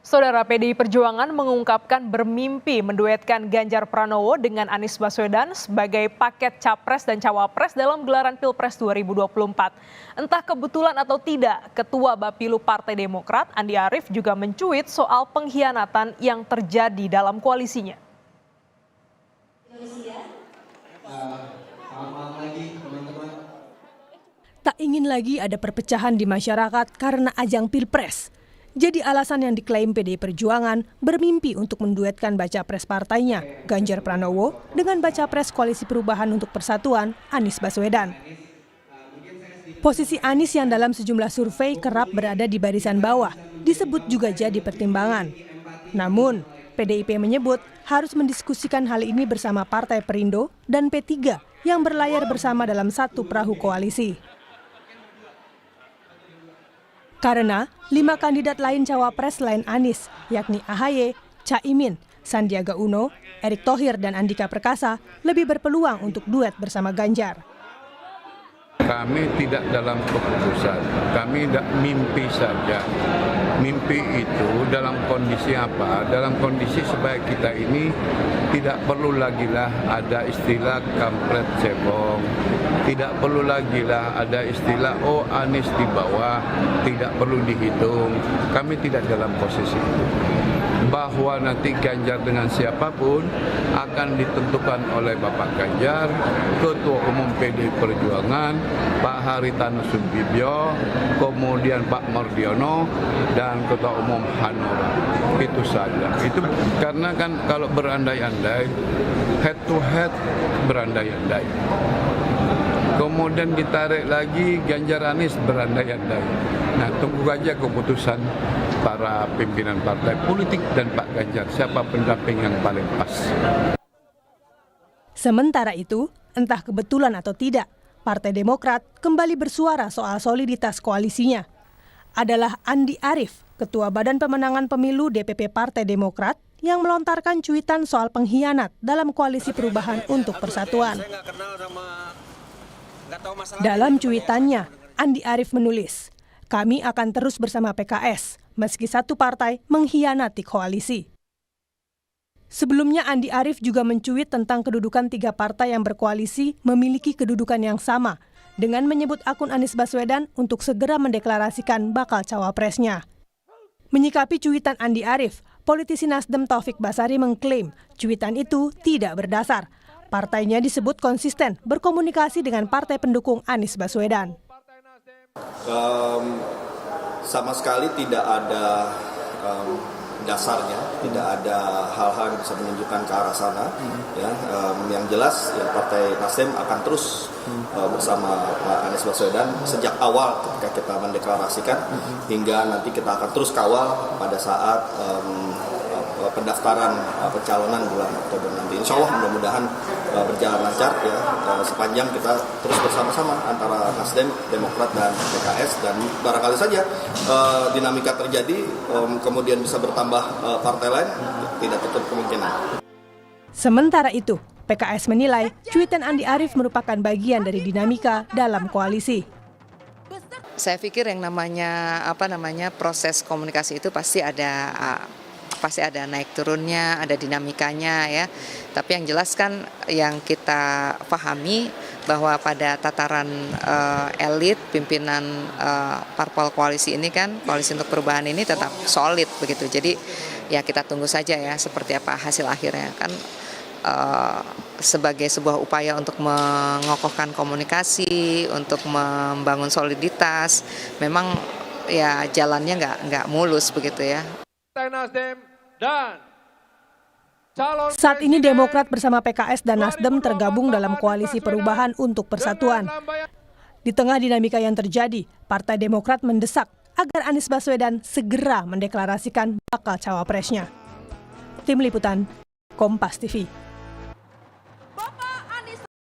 Saudara, PDI Perjuangan mengungkapkan bermimpi menduetkan Ganjar Pranowo dengan Anies Baswedan sebagai paket Capres dan Cawapres dalam gelaran Pilpres 2024. Entah kebetulan atau tidak, Ketua Bapilu Partai Demokrat Andi Arief juga mencuit soal pengkhianatan yang terjadi dalam koalisinya. Tak ingin lagi ada perpecahan di masyarakat karena ajang Pilpres. Jadi alasan yang diklaim PDI Perjuangan bermimpi untuk menduetkan baca pres partainya, Ganjar Pranowo, dengan baca pres Koalisi Perubahan untuk Persatuan, Anies Baswedan. Posisi Anies yang dalam sejumlah survei kerap berada di barisan bawah, disebut juga jadi pertimbangan. Namun, PDIP menyebut harus mendiskusikan hal ini bersama Partai Perindo dan P3 yang berlayar bersama dalam satu perahu koalisi. Karena 5 kandidat lain cawapres selain Anies, yakni AHY, Caimin, Sandiaga Uno, Erick Thohir, dan Andika Perkasa lebih berpeluang untuk duet bersama Ganjar. Kami tidak dalam keputusan, kami tidak mimpi saja. Mimpi itu dalam kondisi apa? Dalam kondisi supaya kita ini tidak perlu lagi lah ada istilah kampret cebong. Tidak perlu lagi lah ada istilah oh Anies di bawah, tidak perlu dihitung. Kami tidak dalam posisi itu. Bahwa nanti Ganjar dengan siapapun akan ditentukan oleh Bapak Ganjar, Ketua Umum PDI Perjuangan, Pak Haritanu Sudibyo, kemudian Pak Mardiono, dan Ketua Umum Hanura. Itu saja. Itu karena kan kalau berandai-andai, head to head berandai-andai. Kemudian ditarik lagi Ganjar Anies berandai-andai. Nah, tunggu saja keputusan para pimpinan partai politik dan Pak Ganjar, siapa pendamping yang paling pas. Sementara itu, entah kebetulan atau tidak, Partai Demokrat kembali bersuara soal soliditas koalisinya. Adalah Andi Arief, Ketua Badan Pemenangan Pemilu DPP Partai Demokrat, yang melontarkan cuitan soal pengkhianat dalam Koalisi Perubahan untuk Persatuan. Dalam cuitannya, Andi Arief menulis, "Kami akan terus bersama PKS, meski satu partai mengkhianati koalisi." Sebelumnya Andi Arief juga mencuit tentang kedudukan 3 partai yang berkoalisi memiliki kedudukan yang sama, dengan menyebut akun Anies Baswedan untuk segera mendeklarasikan bakal cawapresnya. Menyikapi cuitan Andi Arief, politisi Nasdem Taufik Basari mengklaim cuitan itu tidak berdasar. Partainya disebut konsisten berkomunikasi dengan partai pendukung Anies Baswedan. Sama sekali tidak ada dasarnya, tidak ada hal-hal yang bisa menunjukkan ke arah sana. Ya, yang jelas ya, Partai Nasdem akan terus bersama Pak Anies Baswedan sejak awal ketika kita mendeklarasikan hingga nanti kita akan terus kawal pada saat pendaftaran pencalonan bulan Oktober nanti. Insya Allah mudah-mudahan berjalan lancar ya, sepanjang kita terus bersama-sama antara Nasdem, Demokrat, dan PKS, dan barangkali saja dinamika terjadi kemudian bisa bertambah partai lain, tidak tutup kemungkinan. Sementara itu, PKS menilai cuitan Andi Arief merupakan bagian dari dinamika dalam koalisi. Saya pikir yang namanya proses komunikasi itu pasti ada naik turunnya, ada dinamikanya ya. Tapi yang jelas kan yang kita pahami bahwa pada tataran elit pimpinan parpol koalisi ini kan, Koalisi untuk Perubahan ini tetap solid begitu. Jadi ya kita tunggu saja ya seperti apa hasil akhirnya kan. Sebagai sebuah upaya untuk mengokohkan komunikasi, untuk membangun soliditas, memang ya jalannya nggak mulus begitu ya. Saat ini Demokrat bersama PKS dan Nasdem tergabung dalam Koalisi Perubahan untuk Persatuan. Di tengah dinamika yang terjadi, Partai Demokrat mendesak agar Anies Baswedan segera mendeklarasikan bakal cawapresnya. Tim Liputan, Kompas TV.